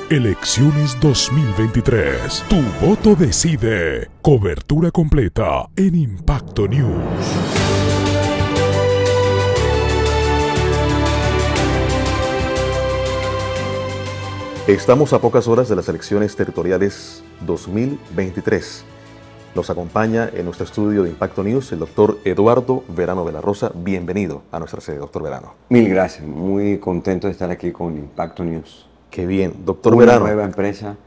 Elecciones 2023. Tu voto decide. Cobertura completa en Impacto News. Estamos a pocas horas de las elecciones territoriales 2023. Nos acompaña en nuestro estudio de Impacto News el doctor Eduardo Verano de la Rosa. Bienvenido a nuestra sede, doctor Verano. Mil gracias, muy contento de estar aquí con Impacto News. Qué bien, doctor Una Verano. nueva empresa.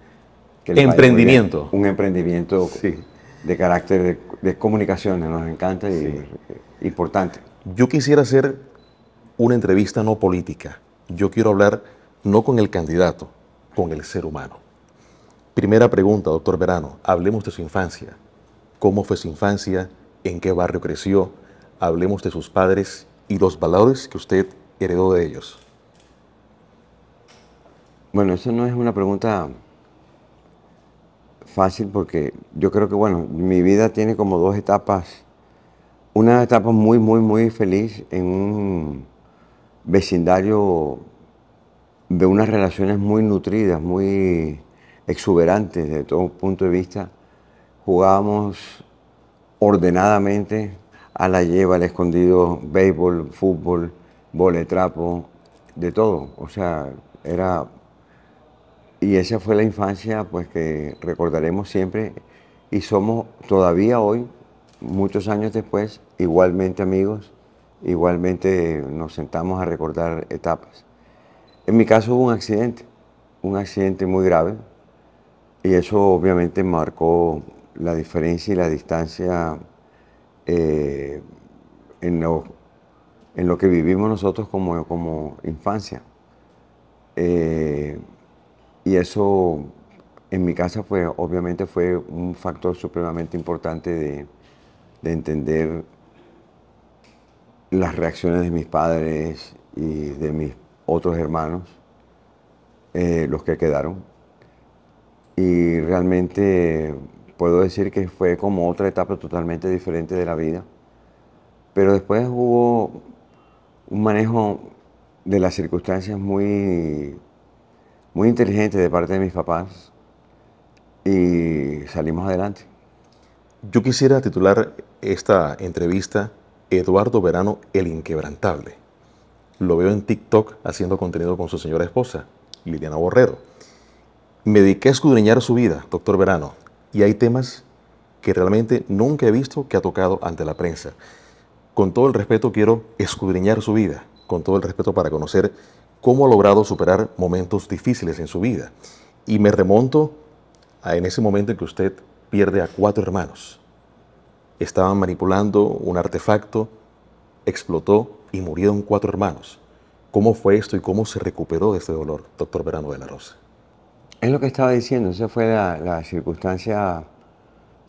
Emprendimiento. Un emprendimiento Sí. de carácter de comunicaciones, nos encanta y Sí. importante. Yo quisiera hacer una entrevista no política. Yo quiero hablar no con el candidato, con el ser humano. Primera pregunta, doctor Verano. Hablemos de su infancia. ¿Cómo fue su infancia? ¿En qué barrio creció? Hablemos de sus padres y los valores que usted heredó de ellos. Bueno, eso no es una pregunta fácil porque yo creo que, bueno, mi vida tiene como dos etapas. Una etapa muy feliz en un vecindario de unas relaciones muy nutridas, muy exuberantes desde todo punto de vista. Jugábamos ordenadamente a la lleva, al escondido, béisbol, fútbol, trapo, de todo. O sea, era... Y esa fue la infancia pues que recordaremos siempre y somos todavía hoy, muchos años después, igualmente amigos, igualmente nos sentamos a recordar etapas. En mi caso hubo un accidente muy grave y eso obviamente marcó la diferencia y la distancia en lo que vivimos nosotros como infancia. Y eso en mi casa obviamente fue un factor supremamente importante de entender las reacciones de mis padres y de mis otros hermanos, los que quedaron. Y realmente puedo decir que fue como otra etapa totalmente diferente de la vida. Pero después hubo un manejo de las circunstancias muy inteligente de parte de mis papás y salimos adelante. Yo quisiera titular esta entrevista Eduardo Verano, el inquebrantable. Lo veo en TikTok haciendo contenido con su señora esposa, Liliana Borrero. Me dediqué a escudriñar su vida, doctor Verano, y hay temas que realmente nunca he visto que ha tocado ante la prensa. Con todo el respeto quiero escudriñar su vida, con todo el respeto para conocer cómo ha logrado superar momentos difíciles en su vida. Y me remonto en ese momento en que usted pierde a 4 hermanos. Estaban manipulando un artefacto, explotó y murieron 4 hermanos. ¿Cómo fue esto y cómo se recuperó de este dolor, doctor Verano de la Rosa? Es lo que estaba diciendo, esa fue la circunstancia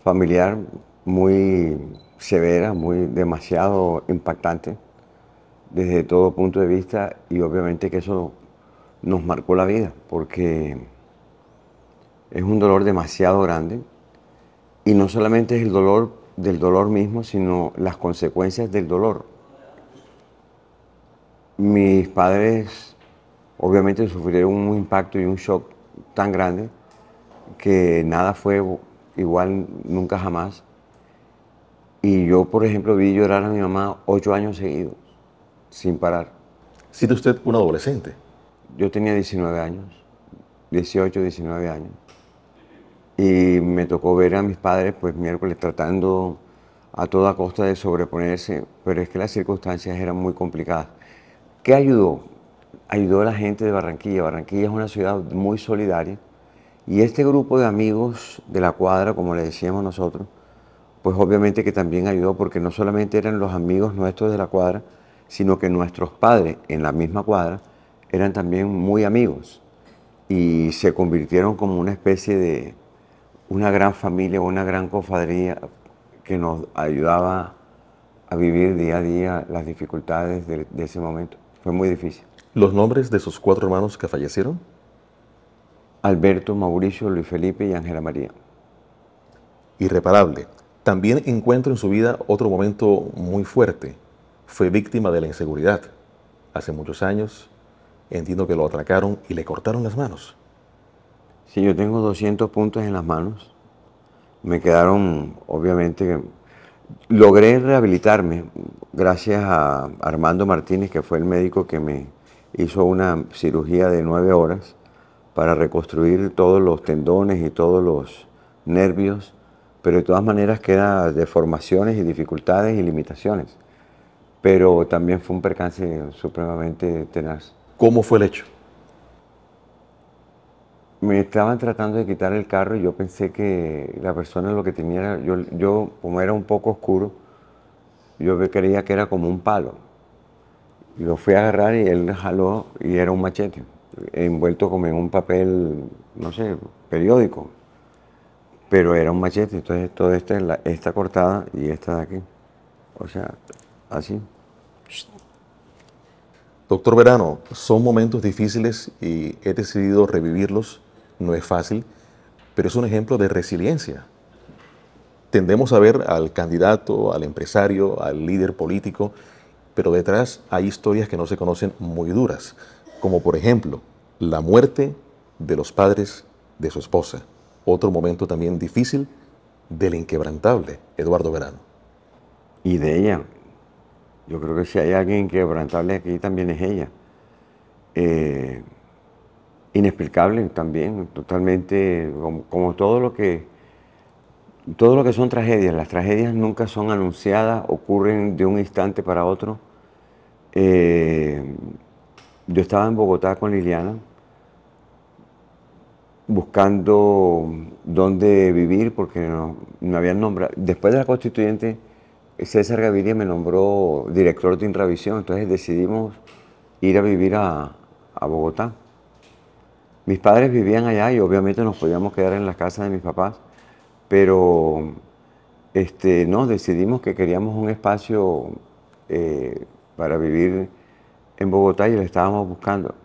familiar muy severa, demasiado impactante desde todo punto de vista y obviamente que eso nos marcó la vida porque es un dolor demasiado grande y no solamente es el dolor del dolor mismo, sino las consecuencias del dolor. Mis padres obviamente sufrieron un impacto y un shock tan grande que nada fue igual nunca jamás. Y yo, por ejemplo, vi llorar a mi mamá 8 años seguidos, sin parar. ¿Siente usted un adolescente? Yo tenía 19 años, 18, 19 años. Y me tocó ver a mis padres, pues miércoles, tratando a toda costa de sobreponerse, pero es que las circunstancias eran muy complicadas. ¿Qué ayudó? Ayudó a la gente de Barranquilla. Barranquilla es una ciudad muy solidaria. Y este grupo de amigos de la cuadra, como le decíamos nosotros, pues obviamente que también ayudó porque no solamente eran los amigos nuestros de la cuadra, sino que nuestros padres en la misma cuadra eran también muy amigos y se convirtieron como una especie de una gran familia, una gran cofradía que nos ayudaba a vivir día a día las dificultades de ese momento. Fue muy difícil. ¿Los nombres de sus 4 hermanos que fallecieron? Alberto, Mauricio, Luis Felipe y Ángela María. Irreparable. También encuentro en su vida otro momento muy fuerte. Fue víctima de la inseguridad. Hace muchos años, entiendo que lo atracaron y le cortaron las manos. Sí, yo tengo 200 puntos en las manos. Me quedaron, obviamente, logré rehabilitarme gracias a Armando Martínez, que fue el médico que me hizo una cirugía de 9 horas para reconstruir todos los tendones y todos los nervios, pero de todas maneras queda deformaciones y dificultades y limitaciones. Pero también fue un percance supremamente tenaz. ¿Cómo fue el hecho? Me estaban tratando de quitar el carro y yo pensé que la persona lo que tenía era, yo como era un poco oscuro, creía que era como un palo. Y lo fui a agarrar y él jaló y era un machete, envuelto como en un papel, no sé, periódico. Pero era un machete, entonces toda esta cortada y esta de aquí. O sea, así. Doctor Verano, son momentos difíciles y he decidido revivirlos. No es fácil, pero es un ejemplo de resiliencia. Tendemos a ver al candidato, al empresario, al líder político, pero detrás hay historias que no se conocen muy duras, como por ejemplo la muerte de los padres de su esposa. Otro momento también difícil del inquebrantable Eduardo Verano. Y de ella, yo creo que si hay alguien quebrantable aquí también es ella. Eh, Inexplicable también, totalmente, como todo lo que son tragedias. Las tragedias nunca son anunciadas, ocurren de un instante para otro. Eh, yo estaba en Bogotá con Liliana buscando dónde vivir porque no habían nombrado. Después de la constituyente, César Gaviria me nombró director de Intravisión, entonces decidimos ir a vivir a Bogotá. Mis padres vivían allá y obviamente nos podíamos quedar en la casa de mis papás, pero no, decidimos que queríamos un espacio para vivir en Bogotá y lo estábamos buscando.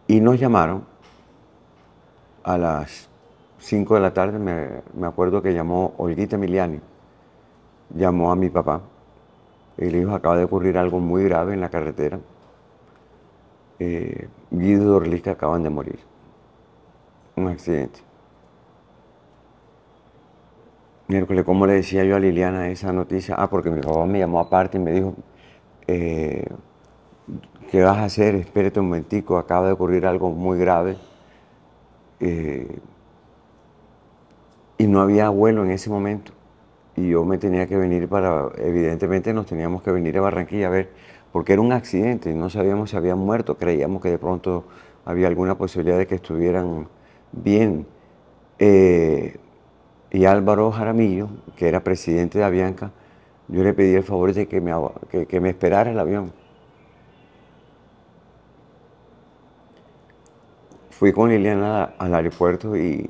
Y nos llamaron a las 5 de la tarde, me acuerdo que llamó Olguita Emiliani, llamó a mi papá y le dijo, acaba de ocurrir algo muy grave en la carretera. Guido y Dorlica acaban de morir, un accidente. Miércoles, ¿cómo le decía yo a Liliana esa noticia? Ah, porque mi papá me llamó aparte y me dijo, eh, ¿qué vas a hacer? Espérate un momentico, acaba de ocurrir algo muy grave. Y no había vuelo en ese momento. Y yo me tenía que venir evidentemente nos teníamos que venir a Barranquilla a ver, porque era un accidente, no sabíamos si habían muerto, creíamos que de pronto había alguna posibilidad de que estuvieran bien. Y Álvaro Jaramillo, que era presidente de Avianca, yo le pedí el favor de que me esperara el avión. Fui con Liliana al aeropuerto y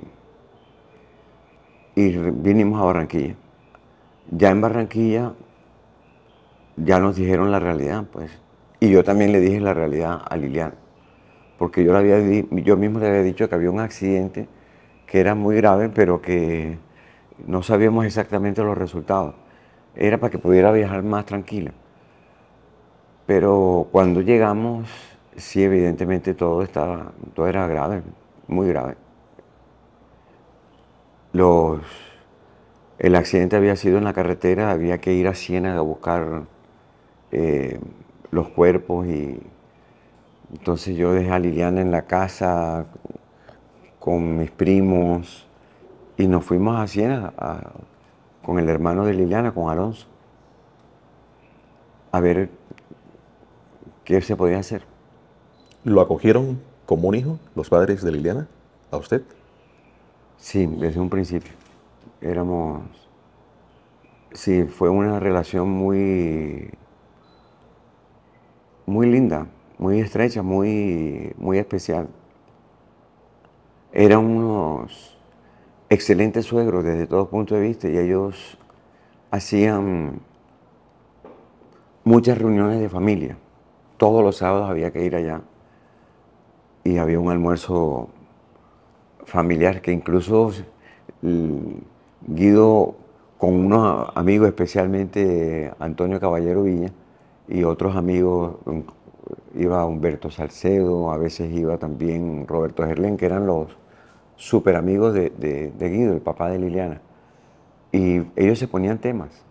vinimos a Barranquilla. Ya en Barranquilla ya nos dijeron la realidad, pues. Y yo también le dije la realidad a Liliana, porque yo mismo le había dicho que había un accidente que era muy grave, pero que no sabíamos exactamente los resultados. Era para que pudiera viajar más tranquila. Pero cuando llegamos, sí, evidentemente todo era grave, muy grave. Los, el accidente había sido en la carretera, había que ir a Ciénaga a buscar eh, los cuerpos y entonces yo dejé a Liliana en la casa con mis primos y nos fuimos a Ciénaga con el hermano de Liliana, con Alonso, a ver qué se podía hacer. ¿Lo acogieron como un hijo los padres de Liliana? ¿A usted? Sí, desde un principio. Éramos, sí, fue una relación muy linda, muy estrecha, muy especial. Eran unos excelentes suegros desde todo punto de vista y ellos hacían muchas reuniones de familia. Todos los sábados había que ir allá y había un almuerzo familiar que incluso Guido con unos amigos, especialmente Antonio Caballero Villa y otros amigos, iba Humberto Salcedo, a veces iba también Roberto Gerlén, que eran súper amigos de Guido, el papá de Liliana. Y ellos se ponían temas.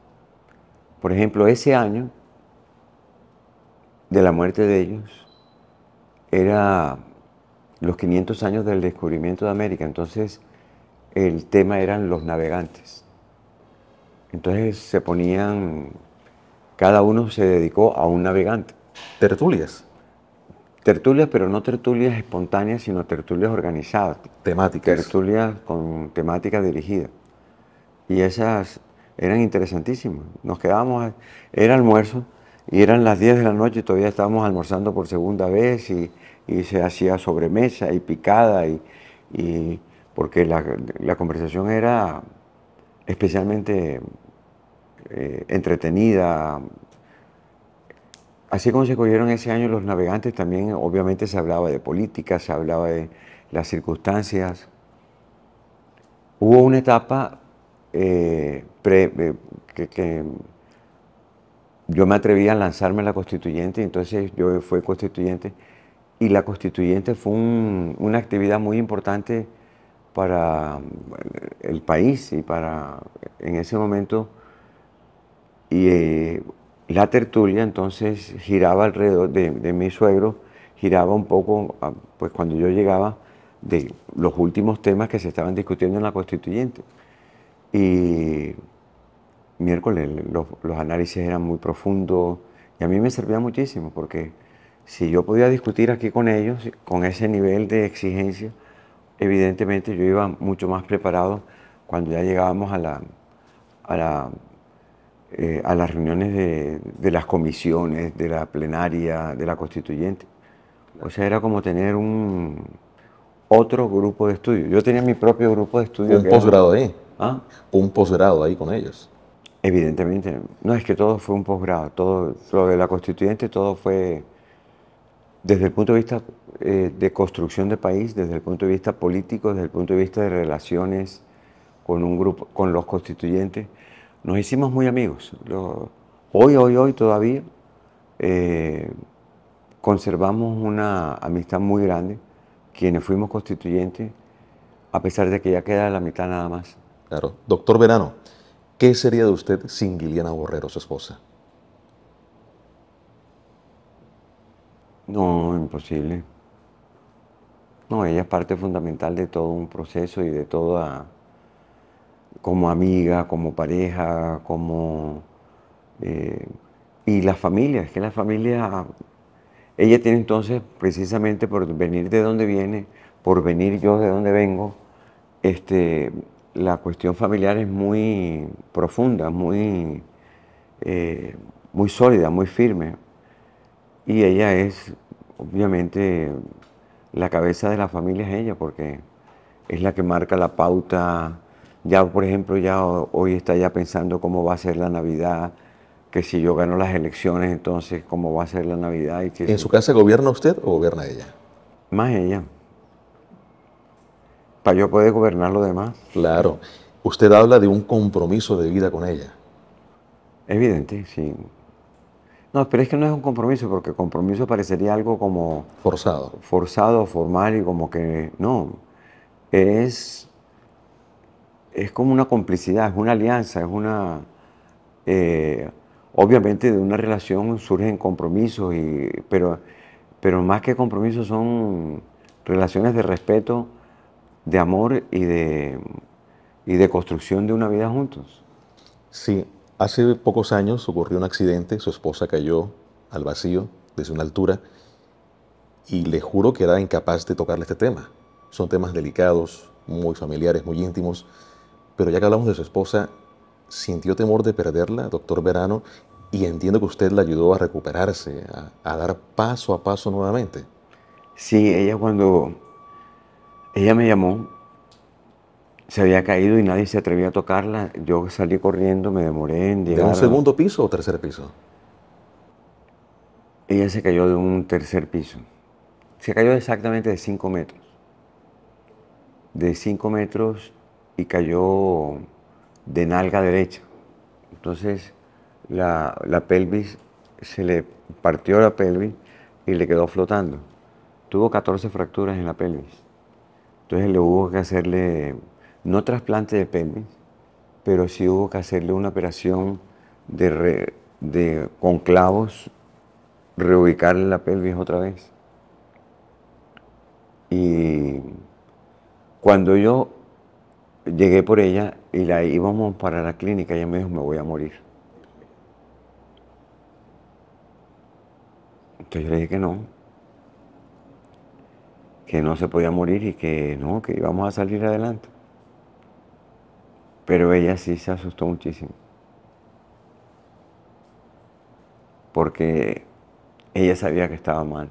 Por ejemplo, ese año de la muerte de ellos era los 500 años del descubrimiento de América. Entonces, el tema eran los navegantes. Entonces se ponían, cada uno se dedicó a un navegante. Tertulias, Tertulias, pero no tertulias espontáneas, sino tertulias organizadas. temáticas. Tertulias con temática dirigida. Y esas eran interesantísimas. Nos quedábamos, era almuerzo, y eran las 10 de la noche y todavía estábamos almorzando por segunda vez, y se hacía sobremesa y picada, porque la conversación era especialmente entretenida. Así como se cogieron ese año los navegantes, también obviamente se hablaba de política, se hablaba de las circunstancias. Hubo una etapa que yo me atreví a lanzarme a la constituyente, entonces yo fui constituyente, y la constituyente fue una actividad muy importante para el país y para, en ese momento, y la tertulia entonces giraba alrededor de mi suegro, giraba un poco, pues cuando yo llegaba, de los últimos temas que se estaban discutiendo en la constituyente. Y miércoles los análisis eran muy profundos y a mí me servía muchísimo porque si yo podía discutir aquí con ellos, con ese nivel de exigencia, evidentemente yo iba mucho más preparado cuando ya llegábamos a las reuniones de las comisiones, de la plenaria, de la constituyente. O sea, era como tener otro grupo de estudio. Yo tenía mi propio grupo de estudio. Un posgrado ahí. ¿Ah? Un posgrado ahí con ellos. Evidentemente. No, es que todo fue un posgrado. Todo, lo de la constituyente, todo fue desde el punto de vista de construcción de país, desde el punto de vista político, desde el punto de vista de relaciones con un grupo, con los constituyentes. Nos hicimos muy amigos. Hoy todavía conservamos una amistad muy grande, quienes fuimos constituyentes, a pesar de que ya queda la mitad nada más. Claro. Doctor Verano, ¿qué sería de usted sin Liliana Borrero, su esposa? No, imposible. No, ella es parte fundamental de todo un proceso y de toda, como amiga, como pareja, como... y la familia, es que la familia, ella tiene entonces, precisamente por venir de donde viene, por venir yo de donde vengo, la cuestión familiar es muy profunda, muy sólida, muy firme. Y ella es, obviamente, la cabeza de la familia es ella, porque es la que marca la pauta. Ya, por ejemplo, ya hoy está ya pensando cómo va a ser la Navidad, que si yo gano las elecciones, entonces cómo va a ser la Navidad. Y que ¿En su casa gobierna usted o gobierna ella? más ella, para yo poder gobernar lo demás. Claro. Usted habla de un compromiso de vida con ella. Evidente, sí. No, pero es que no es un compromiso, porque compromiso parecería algo como Forzado. forzado, formal, y como que no. Es como una complicidad, es una alianza, es una... obviamente de una relación surgen compromisos, pero más que compromisos son relaciones de respeto, de amor y de construcción de una vida juntos. Sí, hace pocos años ocurrió un accidente, su esposa cayó al vacío desde una altura y le juro que era incapaz de tocarle este tema. Son temas delicados, muy familiares, muy íntimos, pero ya que hablamos de su esposa, ¿sintió temor de perderla, doctor Verano? Y entiendo que usted la ayudó a recuperarse, a dar paso a paso nuevamente. Sí, ella cuando ella me llamó, se había caído y nadie se atrevía a tocarla. Yo salí corriendo, me demoré en ¿De un llegar. segundo piso o tercer piso? Ella se cayó de un tercer piso. Se cayó exactamente de 5 metros. De 5 metros y cayó de nalga derecha. Entonces la pelvis, se le partió la pelvis y le quedó flotando. Tuvo 14 fracturas en la pelvis. Entonces le hubo que hacerle, no trasplante de pelvis, pero sí hubo que hacerle una operación con clavos, reubicarle la pelvis otra vez. Y cuando yo llegué por ella y la íbamos para la clínica, ella me dijo, me voy a morir. Entonces yo le dije que no se podía morir y que no, que íbamos a salir adelante. Pero ella sí se asustó muchísimo. Porque ella sabía que estaba mal.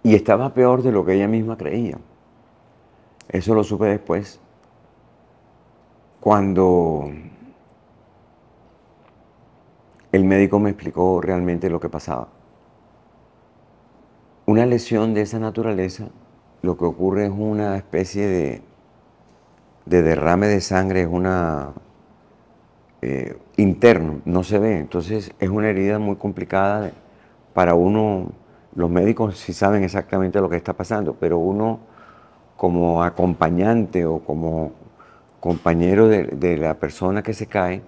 Y estaba peor de lo que ella misma creía. Eso lo supe después, cuando el médico me explicó realmente lo que pasaba. Una lesión de esa naturaleza, lo que ocurre es una especie de derrame de sangre, es una interno, no se ve. Entonces es una herida muy complicada para uno. Los médicos sí saben exactamente lo que está pasando, pero uno como acompañante o como compañero de la persona que se cae,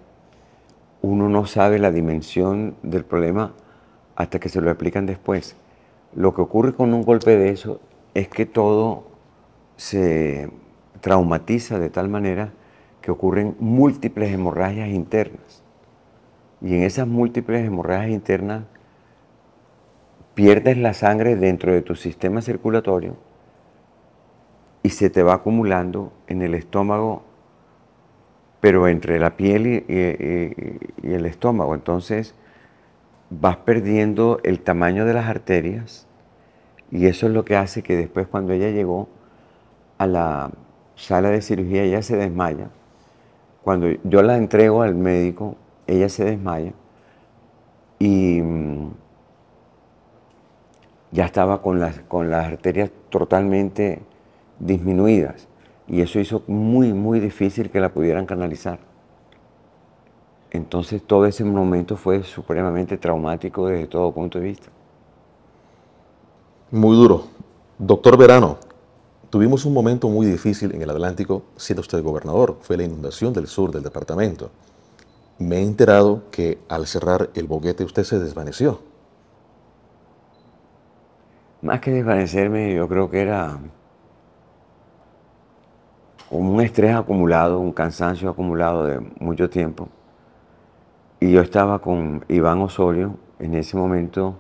uno no sabe la dimensión del problema hasta que se lo explican después. Lo que ocurre con un golpe de eso es que todo se traumatiza de tal manera que ocurren múltiples hemorragias internas. Y en esas múltiples hemorragias internas pierdes la sangre dentro de tu sistema circulatorio y se te va acumulando en el estómago, pero entre la piel y el estómago. Entonces vas perdiendo el tamaño de las arterias y eso es lo que hace que después, cuando ella llegó a la sala de cirugía, ella se desmaya. Cuando yo la entrego al médico, ella se desmaya y ya estaba con las arterias totalmente disminuidas y eso hizo muy difícil que la pudieran canalizar. Entonces todo ese momento fue supremamente traumático desde todo punto de vista. Muy duro. Doctor Verano, tuvimos un momento muy difícil en el Atlántico siendo usted gobernador. Fue la inundación del sur del departamento. Me he enterado que al cerrar el boquete usted se desvaneció. Más que desvanecerme, yo creo que era como un estrés acumulado, un cansancio acumulado de mucho tiempo. Y yo estaba con Iván Osorio en ese momento,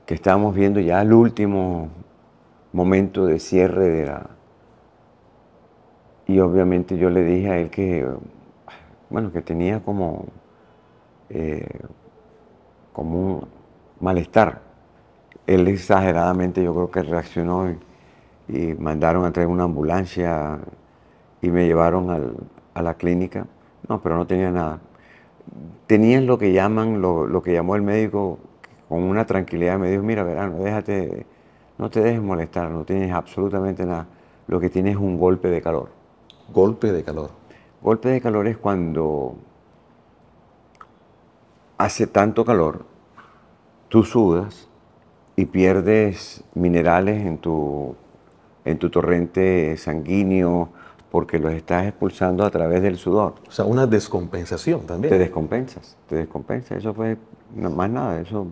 que estábamos viendo ya el último momento de cierre de la... Y obviamente yo le dije a él que, bueno, que tenía como un malestar. Él exageradamente, yo creo que reaccionó y mandaron a traer una ambulancia y me llevaron a la clínica. No, pero no tenía nada. Tenían lo que llaman, lo que llamó el médico con una tranquilidad, me dijo, mira, Verano, no te dejes molestar, no tienes absolutamente nada. Lo que tienes es un golpe de calor. Golpe de calor. Golpe de calor es cuando hace tanto calor, tú sudas y pierdes minerales en tu torrente sanguíneo porque los estás expulsando a través del sudor. O sea, una descompensación también. Te descompensas. Eso fue más nada. Eso,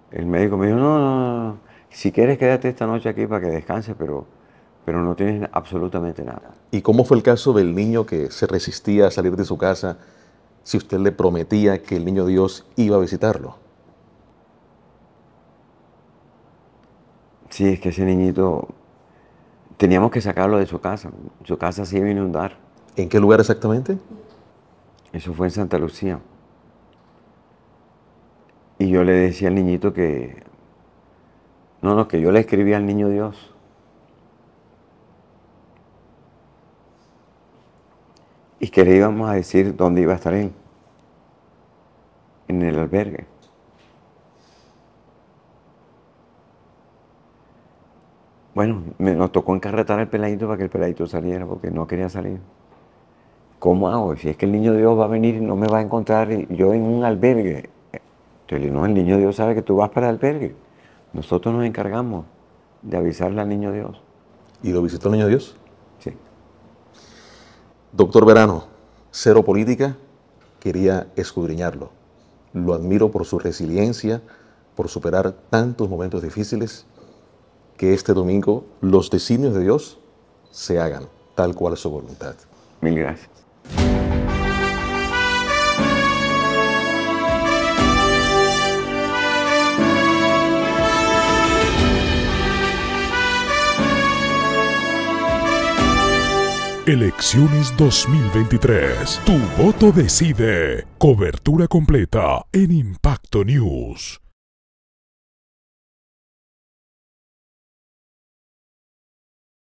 el médico me dijo, no, si quieres quédate esta noche aquí para que descanses, pero no tienes absolutamente nada. ¿Y cómo fue el caso del niño que se resistía a salir de su casa si usted le prometía que el niño Dios iba a visitarlo? Sí, es que ese niñito, teníamos que sacarlo de su casa. Su casa se iba a inundar. ¿En qué lugar exactamente? Eso fue en Santa Lucía. Y yo le decía al niñito que, que yo le escribía al niño Dios. Y que le íbamos a decir dónde iba a estar él. En el albergue. Bueno, nos tocó encarretar al peladito para que el peladito saliera, porque no quería salir. ¿Cómo hago? Si es que el niño Dios va a venir y no me va a encontrar yo en un albergue. Entonces, no, el niño Dios sabe que tú vas para el albergue. Nosotros nos encargamos. de avisarle al niño Dios. ¿Y lo visitó el niño Dios? Sí. Doctor Verano, cero política, quería escudriñarlo. Lo admiro por su resiliencia, por superar tantos momentos difíciles. Que este domingo los designios de Dios se hagan tal cual es su voluntad. Mil gracias. Elecciones 2023. Tu voto decide. Cobertura completa en Impacto News.